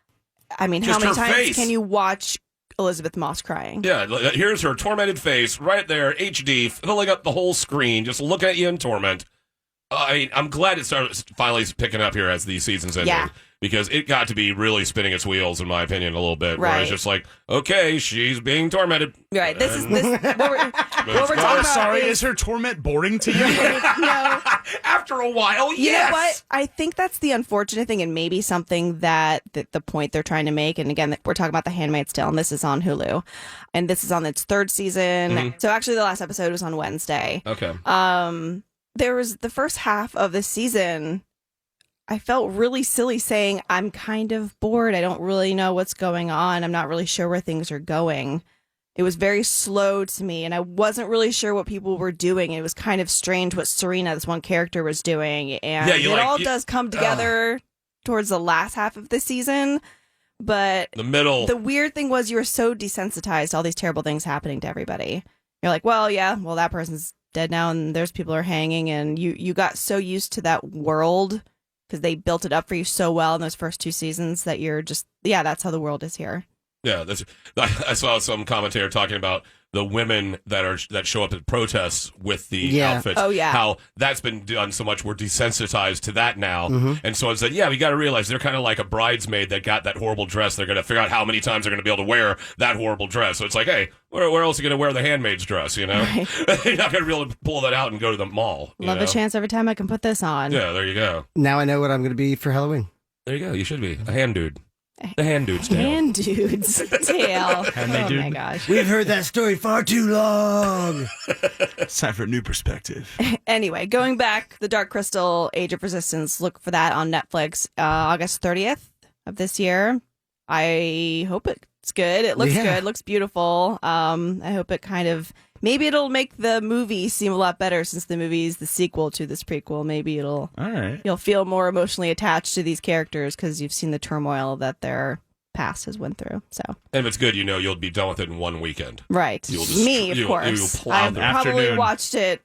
I mean, Just how many her times face. can you watch Elizabeth Moss crying? Yeah. Here's her tormented face right there, HD, filling up the whole screen, just looking at you in torment. I'm glad it started finally picking up here as these seasons ended. Yeah. Because it got to be really spinning its wheels, in my opinion, a little bit. Where Right. it's just like, okay, she's being tormented. Right. This is what we're talking Oh, about. sorry, is- is her torment boring to you? no. After a while, You yes. know what? I think that's the unfortunate thing, and maybe something that the point they're trying to make. And again, we're talking about The Handmaid's Tale, and this is on Hulu, and this is on its third season. Mhm. So actually, the last episode was on Wednesday. Okay. There was the first half of the season. I felt really silly saying, I'm kind of bored. I don't really know what's going on. I'm not really sure where things are going. It was very slow to me, and I wasn't really sure what people were doing. It was kind of strange what Serena, this one character, was doing. And Yeah, it all does come together towards the last half of the season. But The middle. the weird thing was you were so desensitized to all these terrible things happening to everybody. You're like, well, yeah, well, that person's dead now, and there's people are hanging, and you got so used to that world because they built it up for you so well in those first two seasons that you're just, yeah, that's how the world is here. Yeah, I saw some commentator talking about the women that show up at protests with the outfits. Oh, yeah. How that's been done so much. We're desensitized to that now. Mm-hmm. And so I said, yeah, we got to realize they're kind of like a bridesmaid that got that horrible dress. They're going to figure out how many times they're going to be able to wear that horrible dress. So it's like, hey, where else are you going to wear the handmaid's dress, you know? Right. You're not going to be able to pull that out and go to the mall. Love a chance every time I can put this on. Yeah, there you go. Now I know what I'm going to be for Halloween. There you go. You should be a hand dude. The hand dude's tale. Hand dude's tail. Handmaid Oh dude. my gosh. We've heard that story far too long. It's time for a new perspective. Anyway, going back, The Dark Crystal, Age of Resistance. Look for that on Netflix, August 30th of this year. I hope it's good. It looks good. It looks beautiful. I hope it kind of, maybe it'll make the movie seem a lot better since the movie is the sequel to this prequel. Maybe All right. you'll feel more emotionally attached to these characters because you've seen the turmoil that their past has went through. So And if it's good, you'll be done with it in one weekend. right, You'll just- me of you'll course. plow I've through. probably Afternoon. watched it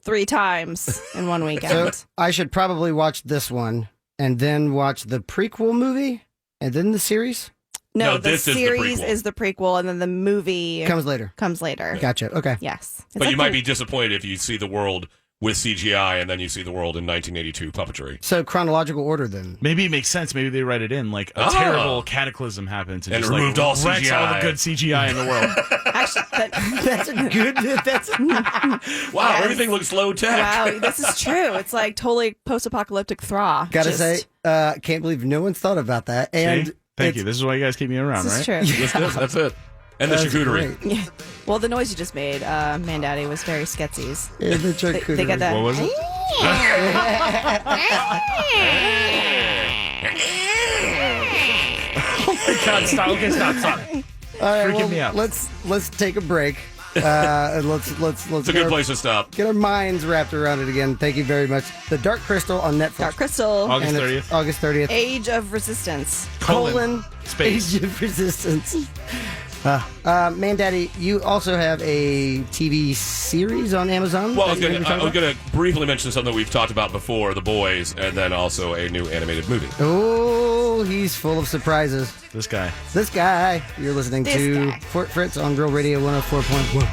3 times in one So weekend. I should probably watch this one and then watch the prequel movie and then the series No, the this is the series prequel. is the prequel, and then the movie comes later. comes later. Gotcha. Okay. Yes, It's But you like might the- be disappointed if you see the world with CGI and then you see the world in 1982 puppetry. So chronological order then. Maybe it makes sense. Maybe they write it in like a Oh. terrible cataclysm happens And just, removed like, all wrecks all the CGI. good CGI in the world. Actually, That's a good. That's Wow, Yes. everything looks low tech. wow, this is true. It's like totally post-apocalyptic thaw. gotta Just- say. Can't believe no one's thought about that. And See? Thank you. it's- This is why you guys keep me around, this right? is true. That's it. And the that's charcuterie. great. Well, the noise you just made, Mandaddy, was very sketsies. Yeah, the They charcuterie. got that. What was it? God, stop. Okay, stop. All right, freaking me out. let's take a break. And let's It's a get good our, place to stop. get our minds wrapped around it again. Thank you very much. The Dark Crystal on Netflix. Dark Crystal, August And it's 30th. August 30th. Age of Resistance. Colon Space. Age of Resistance. Man, Daddy, you also have a TV series on Amazon. Well, I that was you're gonna be going talking to briefly mention something we've talked about before, The Boys, and then also a new animated movie. about? Oh, he's full of surprises. This guy. This guy. You're listening This to guy. Fort Fritz on Real Radio 104.1.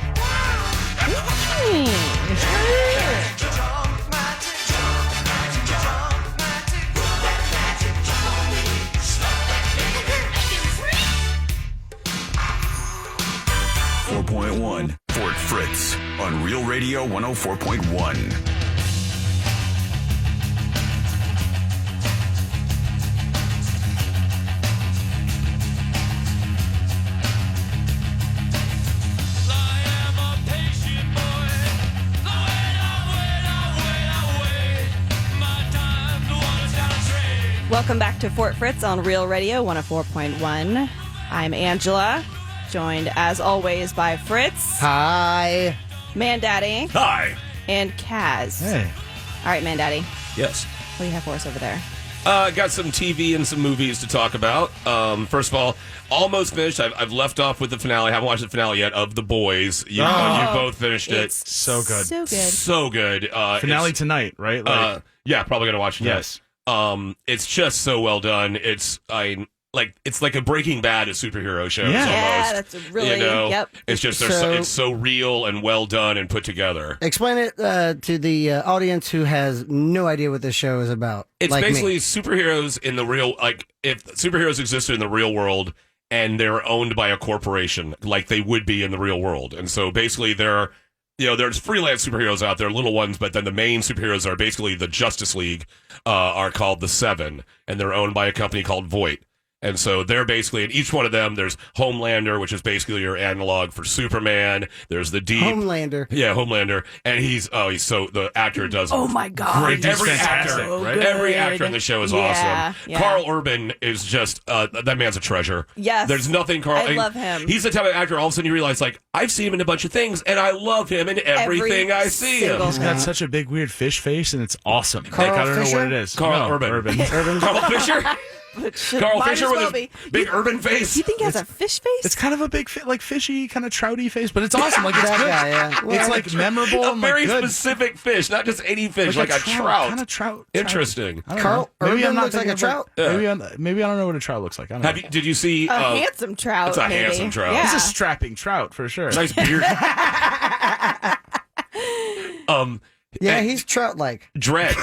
Fort Fritz on Real Radio 104.1. Welcome back to Fort Fritz on Real Radio 104.1. I'm Angela, joined as always by Fritz, Hi. Mandaddy, Hi. and Kaz. Hey. All right, Mandaddy, Yes. what do you have for us over there? Got some TV and some movies to talk about. First of all, almost finished. I've left off with the finale. I haven't watched the finale yet of The Boys. You both finished it. It's So good. So good. So good. Finale it's- tonight, right? Like, yeah, probably gonna watch it. tonight. yes. It's just so well done. It's like a Breaking Bad of superhero shows. Yeah. Yeah, almost. that's a really, You know, yep. it's just So- it's so real and well done and put together. Explain it to the audience who has no idea what this show is about. It's like basically me. superheroes in the real, like if superheroes existed in the real world and they're owned by a corporation, like they would be in the real world. And so basically there's freelance superheroes out there, little ones, but then the main superheroes are basically the Justice League, are called the Seven, and they're owned by a company called Voight. And so they're basically, in each one of them, there's Homelander, which is basically your analog for Superman. There's the Deep. Homelander. Yeah, Homelander. And he's so, the actor does Oh my God. Great. He's every fantastic, actor, right? every actor in the show is Yeah, awesome. yeah. Carl Urban is just that man's a treasure. Yes. There's nothing Carl. I love him. He's the type of actor. All of a sudden you realize, like, I've seen him in a bunch of things, and I love him in everything I see him. single He's got such a big weird fish face, and it's awesome. Carl like, I don't Fisher? know what it is. Carl No, Urban. Urban. Carl Fisher. Carl Might Fisher as well with his big urban face. Do you think he has a fish face? It's kind of a big, like fishy, kind of trouty face, but it's awesome. Like it's That good. guy, yeah. Well, It's like memorable A and very like good. specific fish, not just any fish, like a trout. Kind of trout. Interesting. I don't Carl know. Maybe Urban I'm not looks like thinking a of trout. Maybe I don't know what a trout looks like. I don't know. Did you see? a handsome trout. it's a maybe. handsome trout. Yeah. It's a strapping trout for sure. Nice beard. Yeah, he's trout-like. Dredd.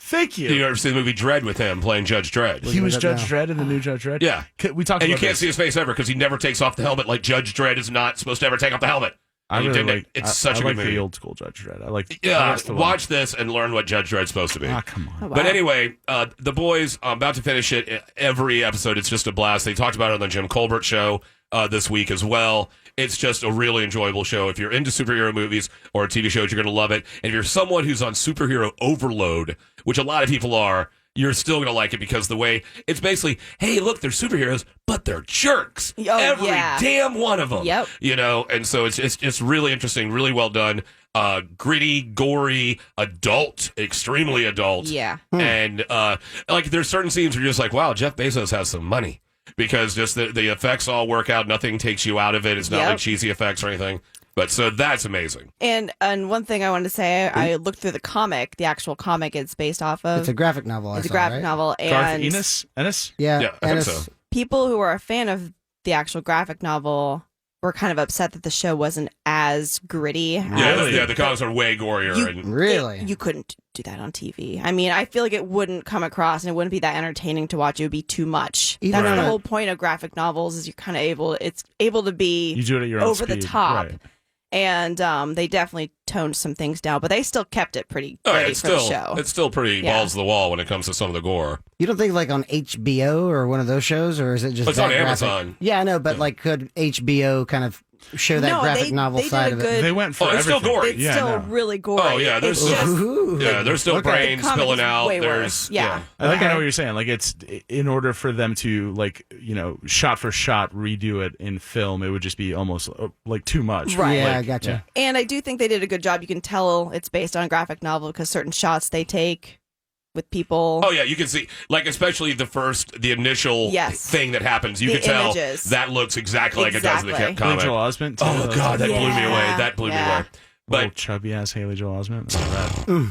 Thank you. Did you ever see the movie Dredd with him playing Judge Dredd? He was Look at Judge that Dredd in the new Judge Dredd. Yeah. We talked And you about can't this. see his face ever because he never takes off the helmet. Like Judge Dredd is not supposed to ever take off the helmet. I And he really didn't. like. It's I such a like good movie. the old school Judge Dredd. I like. Yeah, that's the one. watch this and learn what Judge Dredd's supposed to be. Ah, come on. Oh, wow. But anyway, The Boys, I'm about to finish it. Every episode, it's just a blast. They talked about it on the Jim Colbert show this week as well. It's just a really enjoyable show. If you're into superhero movies or TV shows, you're going to love it. And if you're someone who's on superhero overload, which a lot of people are, you're still going to like it because the way it's basically, hey, look, they're superheroes, but they're jerks. Oh, Every yeah. damn one of them. Yep. You know, and so it's really interesting, really well done. Gritty, gory, adult, extremely adult. Yeah. And like there's certain scenes where you're just like, wow, Jeff Bezos has some money. Because just the effects all work out, nothing takes you out of it. It's not Yep. like cheesy effects or anything. But so that's amazing. And one thing I wanted to say, I looked through the comic, the actual comic it's based off of. It's a graphic novel. It's I a saw, graphic right? novel. Garth And Ennis. Yeah, Yeah, I and think it's so. people who are a fan of the actual graphic novel were kind of upset that the show wasn't as gritty. Yeah, Really? the comics are way gorier. You- And really. You couldn't do that on TV. I mean, I feel like it wouldn't come across and it wouldn't be that entertaining to watch. It would be too much. Even That's on the a- whole point of graphic novels is you're kind of it's able to be You do it at your own over the speed. top. Right. And they definitely toned some things down, but they still kept it pretty oh, gritty it's for still the show. it's still pretty Yeah. balls to the wall when it comes to some of the gore. You don't think like on HBO or one of those shows, or is it just It's on that graphic? Amazon. Yeah, I know, but like, could HBO kind of show that No, graphic they- novel they side did of a it? good- They went for Oh, it's still everything. gory. It's Yeah, still no. really gory. Oh, yeah, there's It's still- just, Ooh. Yeah, there's still Okay. brains The comic spilling is out. way There's worse. Yeah. I think I Okay. know what you're saying. Like it's in order for them to like shot for shot redo it in film, it would just be almost like too much. Right. Yeah, Like, I gotcha. And I do think they did a good job. You can tell it's based on a graphic novel because certain shots they take with people. Oh yeah, you can see like especially the initial Yes. thing that happens. You The can tell images. that looks exactly like it does in the Exactly. comic. Haley Joel Osment. Too. Oh god, that blew me Yeah. away. That blew me Yeah. away. But chubby ass Haley Joel Osment. That.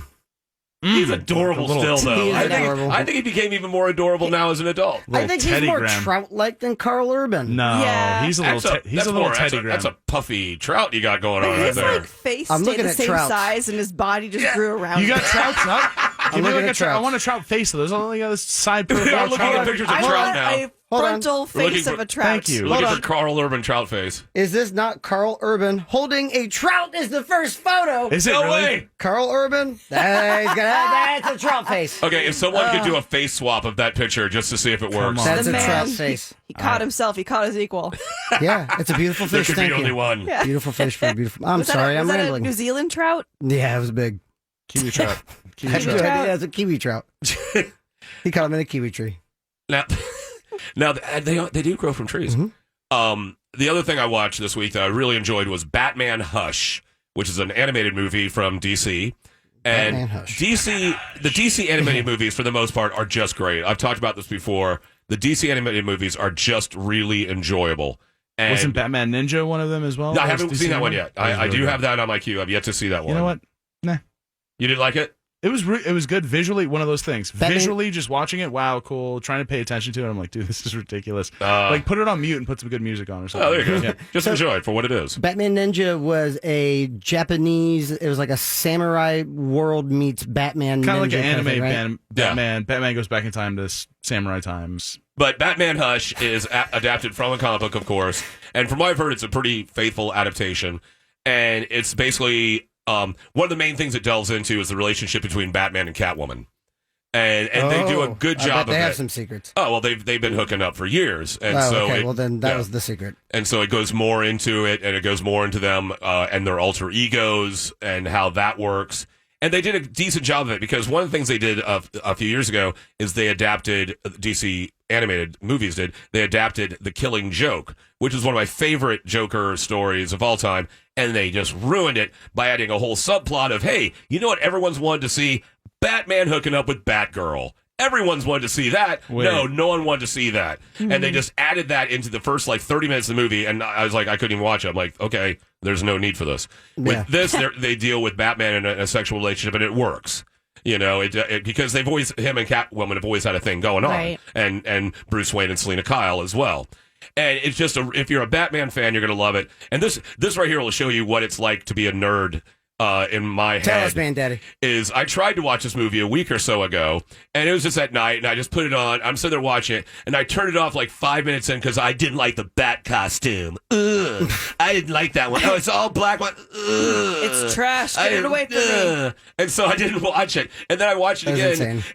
he's adorable Little- still, though. He is I adorable. think he became even more adorable now as an adult. I think he's Teddy more Graham. trout-like than Carl Urban. No, Yeah. he's a little. He's a little Teddy Graham. That's a puffy trout you got going on But right his there. like face I'm stayed looking the at same trouts. size and his body just Yeah. grew around. You got it. trouts up. Give me looking like a at trout. I trouts. want a trout face. So there's only this side We profile. are looking trout. at pictures of I trout want now. a Hold on. frontal We're looking face for- of a trout. Thank you. We're looking Hold for Carl Urban trout face. Is this not Carl Urban holding a trout? Is the first photo? Is it No really? way. Carl Urban? That's a trout face. Okay, if someone could do a face swap of that picture just to see if it works. on. That's The a man, trout face. He caught himself. He caught his equal. Yeah, it's a beautiful There fish. could be Thank only you. one. Yeah. Beautiful fish for a beautiful. I'm Was that sorry, a, I'm was that rambling. a New Zealand trout? Yeah, it was big. Kiwi trout. Kiwi That's trout. good. trout. Yeah, it's a kiwi trout. He caught him in a kiwi tree. Now they do grow from trees. The other thing I watched this week that I really enjoyed was Batman Hush, which is an animated movie from DC. And Batman Hush. the DC animated movies, for the most part, are just great. I've talked about this before. The DC animated movies are just really enjoyable. And Wasn't Batman Ninja one of them as well? I haven't seen that one yet. That was I really do good. have that on my queue. I've yet to see that one. You know what? Nah. You didn't like it? It was good visually. One of those things. Batman- Visually, just watching it. Wow, cool. Trying to pay attention to it. I'm like, dude, this is ridiculous. Uh, like, put it on mute and put some good music on or something. Oh, there you go. Yeah. Just enjoy it for what it is. Batman Ninja was a Japanese. It was like a samurai world meets Batman. Kind of like Ninja an anime thing, right? Batman. Batman goes back in time to samurai times. But Batman Hush is adapted from a comic book, of course. And from what I've heard, it's a pretty faithful adaptation. And it's basically one of the main things it delves into is the relationship between Batman and Catwoman. And they do a good I job bet they of have it. some secrets. Oh, well, they've been hooking up for years. And Oh, so okay. it- Well, then that yeah. was the secret. And so it goes more into it, and it goes more into them and their alter egos and how that works. And they did a decent job of it because one of the things they did a few years ago is they adapted DC animated movies they adapted The Killing Joke, which is one of my favorite Joker stories of all time. And they just ruined it by adding a whole subplot of, hey, you know what everyone's wanted to see? Batman hooking up with Batgirl. Everyone's wanted to see that. Wait. No one wanted to see that. And they just added that into the first 30 minutes of the movie, and I was like, I couldn't even watch it. I'm like, okay, there's no need for this. With this, they deal with Batman in a sexual relationship, and it works. Because him and Catwoman have always had a thing going on, right. and Bruce Wayne and Selena Kyle as well. And it's just if you're a Batman fan, you're gonna love it. And this right here will show you what it's like to be a nerd. In my head, Tell us, man, Daddy. Is I tried to watch this movie a week or so ago, and it was just at night, and I just put it on. I'm sitting there watching it, and I turned it off 5 minutes in because I didn't like the Bat costume. Ugh. I didn't like that one. Oh, it's all black one. Ugh. It's trash. Get it away from me. And so I didn't watch it, and then I watched it again,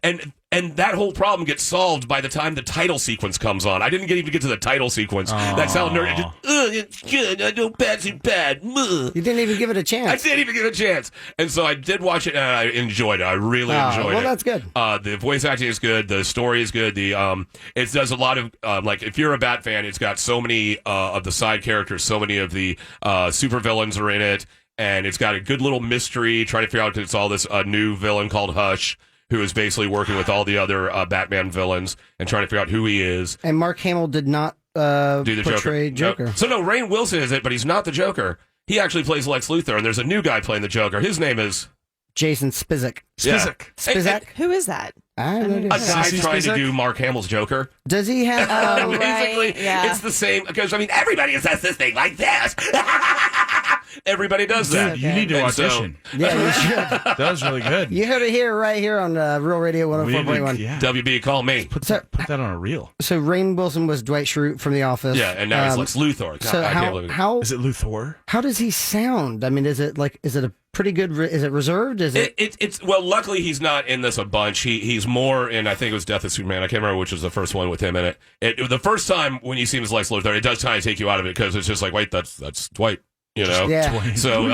and that whole problem gets solved by the time the title sequence comes on. I didn't even get to the title sequence. That's how nerdy. It's good. I know bad's bad. You didn't even give it a chance. I didn't even give it a chance. And so I did watch it, and I enjoyed it. I really enjoyed it. Well, that's good. The voice acting is good. The story is good. It does a lot of if you're a Bat fan, it's got so many of the side characters, so many of the supervillains are in it, and it's got a good little mystery. Trying to figure out because it's all this new villain called Hush, who is basically working with all the other Batman villains and trying to figure out who he is. And Mark Hamill did not do the portray Joker. No. So Rainn Wilson is it, but he's not the Joker. He actually plays Lex Luthor, and there's a new guy playing the Joker. His name is Jason Spizak. Spizak. Who is that? I don't know. A guy trying to do Mark Hamill's Joker. Does he have... Basically, it's the same, because, everybody says this thing like this. Everybody does that. You need to audition. Yeah, you should. That was really good. You heard it right here on Real Radio 104.1. Yeah. WB, call me. Put that on a reel. So Rainn Wilson was Dwight Schrute from The Office. Yeah, and now he's Lex Luthor. So I can't believe it. how Is it Luthor? how does he sound? I mean, is it a pretty good? Is it reserved? Is it? It's well. Luckily, he's not in this a bunch. He's more in. I think it was Death of Superman. I can't remember which was the first one with him in it. The first time when you see him as Lex Luthor, it does kind of take you out of it because it's just like, wait, that's Dwight. Yeah. So,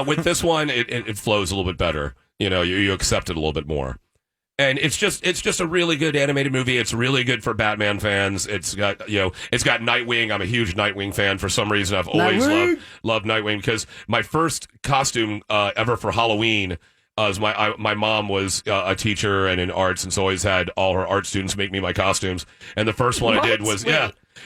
with this one, it flows a little bit better. You accept it a little bit more. And it's just a really good animated movie. It's really good for Batman fans. It's got Nightwing. I'm a huge Nightwing fan for some reason. I've always loved Nightwing because my first costume ever for Halloween was my mom was a teacher and in arts, and so always had all her art students make me my costumes. And the first one I did was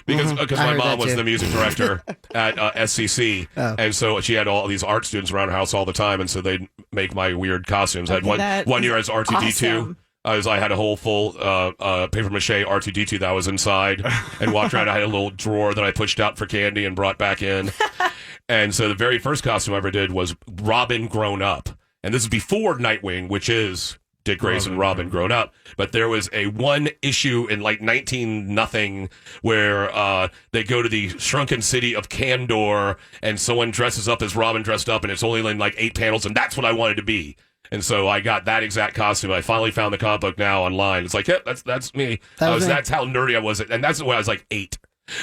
because my mom was the music director at SCC, and so she had all these art students around her house all the time, and so they'd make my weird costumes. I had one year as R2D2. Awesome. I had a whole full paper mache R2D2 that was inside and walked around. I had a little drawer that I pushed out for candy and brought back in. And so the very first costume I ever did was Robin grown up. And this is before Nightwing, which is Dick Grayson, Robin grown up. But there was a one issue in 19-nothing where they go to the shrunken city of Kandor and someone dresses up as Robin dressed up, and it's only in 8 panels, and that's what I wanted to be. And so I got that exact costume. I finally found the comic book now online. It's like, yep, that's me. That's how nerdy I was. And that's when I was 8.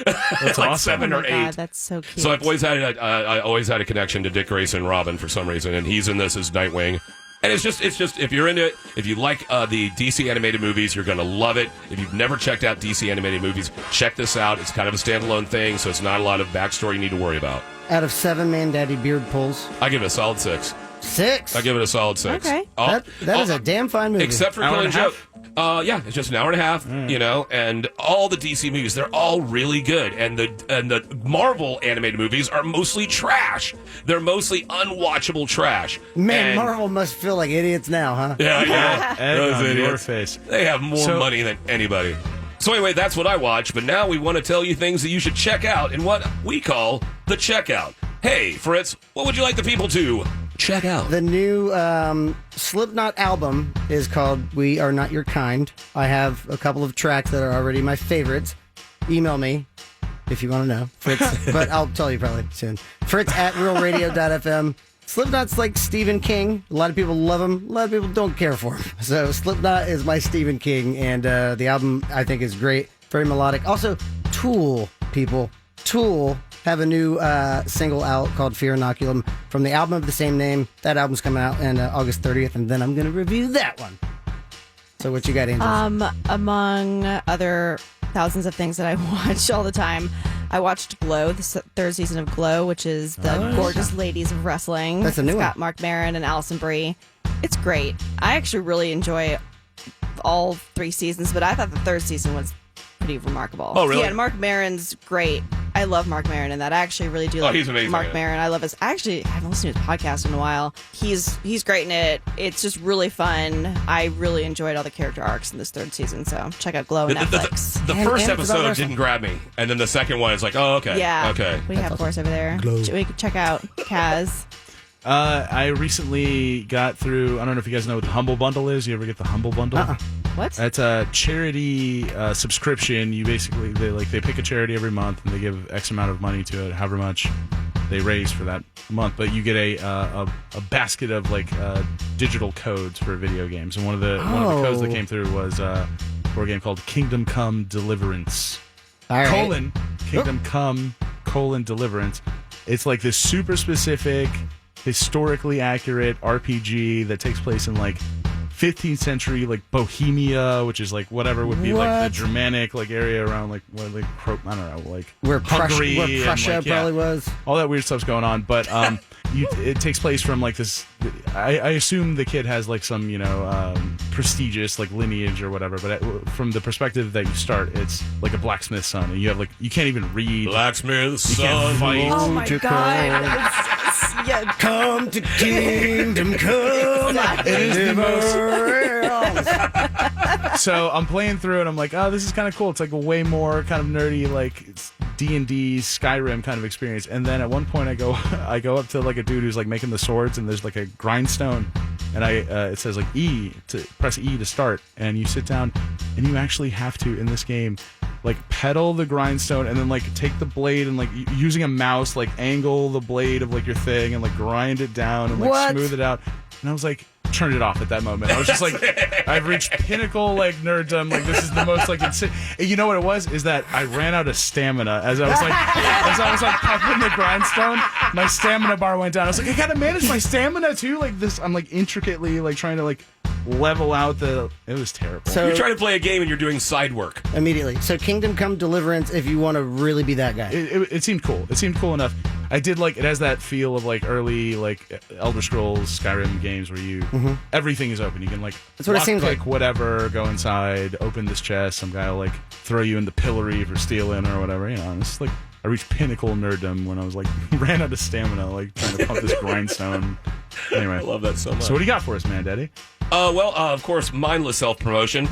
That's awesome. 7 or 8. God, that's so cute. So I've always had a connection to Dick Grayson and Robin for some reason, and he's in this as Nightwing. And it's just if you're into it, if you like the DC animated movies, you're gonna love it. If you've never checked out DC animated movies, check this out. It's kind of a standalone thing, so it's not a lot of backstory you need to worry about. Out of 7 Man Daddy beard pulls, I give it a solid 6. 6. I give it a solid 6. Okay. That is a damn fine movie. Except for Killing Joke. Yeah, it's just an hour and a half, and all the DC movies, they're all really good. And the Marvel animated movies are mostly trash. They're mostly unwatchable trash. Man, Marvel must feel like idiots now, huh? Yeah. Those Your idiots. face. They have more money than anybody. So anyway, that's what I watch, but now we want to tell you things that you should check out in what we call the checkout. Hey, Fritz, what would you like the people to check out? The new Slipknot album is called We Are Not Your Kind. I have a couple of tracks that are already my favorites. Email me if you want to know, Fritz, but I'll tell you probably soon. Fritz at realradio.fm. Slipknot's like Stephen King. A lot of people love him. A lot of people don't care for him. So Slipknot is my Stephen King, and the album I think is great. Very melodic. Also, Tool, people. Tool have a new single out called Fear Inoculum from the album of the same name. That album's coming out on August 30th, and then I'm going to review that one. So what you got, Angel? Among other thousands of things that I watch all the time, I watched Glow, the third season of Glow, which is the gorgeous ladies of wrestling. That's a new one. It's got Mark Maron and Allison Brie. It's great. I actually really enjoy all 3 seasons, but I thought the 3rd season was pretty remarkable. Oh, really? Yeah, and Mark Maron's great. I love Mark Maron in that. I actually really do like he's amazing, Mark yeah. Maron. I love his. Actually, I haven't listened to his podcast in a while. He's great in it. It's just really fun. I really enjoyed all the character arcs in this 3rd season. So check out Glow on Netflix. The And- first and it's about episode wrestling. didn't grab me, and then the second one is like, oh, okay, Yeah. okay. We have course over there. We can check out Kaz. I recently got through. I don't know if you guys know what the Humble Bundle is. You ever get the Humble Bundle? What? That's a charity subscription. You basically they pick a charity every month and they give X amount of money to it, however much they raise for that month. But you get a basket of digital codes for video games, and one of the codes that came through was for a game called Kingdom Come Deliverance. All right. Kingdom Come Deliverance. It's like this super specific, historically accurate RPG that takes place in 15th century Bohemia, which is whatever would be the Germanic area around I don't know Where Hungary Prussia and, probably was. all that weird stuff's going on, but it takes place from this. I assume the kid has some prestigious lineage or whatever, but from the perspective that you start, it's like a blacksmith's son, and you have you can't even read. Blacksmith's You can't son. fight. Oh my to god! Yeah. Come to kingdom come. Exactly. It is the most. Deliverance. So I'm playing through and I'm like, oh, this is kind of cool. It's a way more kind of nerdy D&D Skyrim kind of experience. And then at one point I go up to a dude who's making the swords, and there's a grindstone, and it says press E to start, and you sit down and you actually have to in this game pedal the grindstone and then take the blade and using a mouse angle the blade of your thing and grind it down and What? smooth it out. And I was turned it off at that moment. I was just I've reached pinnacle nerddom. This is the most insane. And you know what it was? Is that I ran out of stamina as I was pumping the grindstone. My stamina bar went down. I was I gotta manage my stamina too. I'm intricately trying to level out the. It was terrible. So You're trying to play a game and you're doing side work. immediately. So Kingdom Come Deliverance, if you want to really be that guy. It seemed cool. It seemed cool enough. I did it has that feel of early Elder Scrolls Skyrim games where you everything is open. You can That's what it seems click like. whatever, go inside, open this chest. Some guy will throw you in the pillory for stealing or whatever. And it's I reached pinnacle nerddom when I was ran out of stamina trying to pump this grindstone. Anyway, I love that so much. so what do you got for us, man, Daddy? Of course, mindless self-promotion.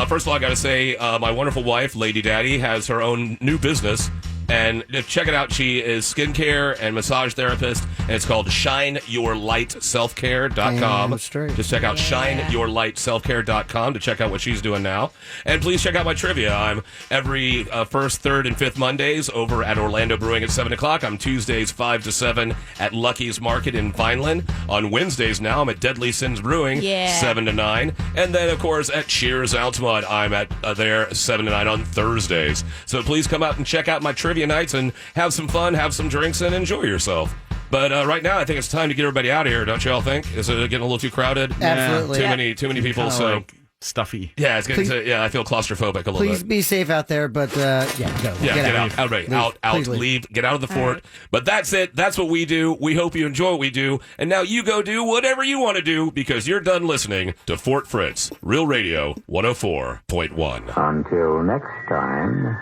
First of all, I got to say, my wonderful wife, Lady Daddy, has her own new business. And check it out. She is skincare and massage therapist, and it's called ShineYourLightSelfCare.com. Damn straight. Just check out ShineYourLightSelfCare.com to check out what she's doing now. And please check out my trivia. I'm every first, third, and fifth Mondays over at Orlando Brewing at 7 o'clock. I'm Tuesdays 5 to 7 at Lucky's Market in Vineland. On Wednesdays now, I'm at Deadly Sins Brewing, Yeah. 7 to 9. And then, of course, at Cheers Altamont, I'm at there 7 to 9 on Thursdays. So please come out and check out my trivia nights and have some fun, have some drinks, and enjoy yourself. But right now, I think it's time to get everybody out of here. Don't you all think? Is it getting a little too crowded? Absolutely. Too many people. Kinda So stuffy. yeah, it's getting Please- I feel claustrophobic a little Please bit. be safe out there, but go. Yeah, get out. Outright. Leave. Out, Please leave. leave. Get out of the fort. But that's it. That's what we do. We hope you enjoy what we do. And now you go do whatever you want to do because you're done listening to Fort Fritz, Real Radio 104.1. Until next time,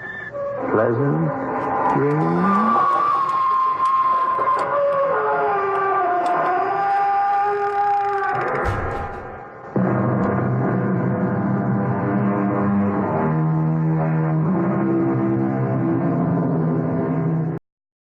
pleasant dreams.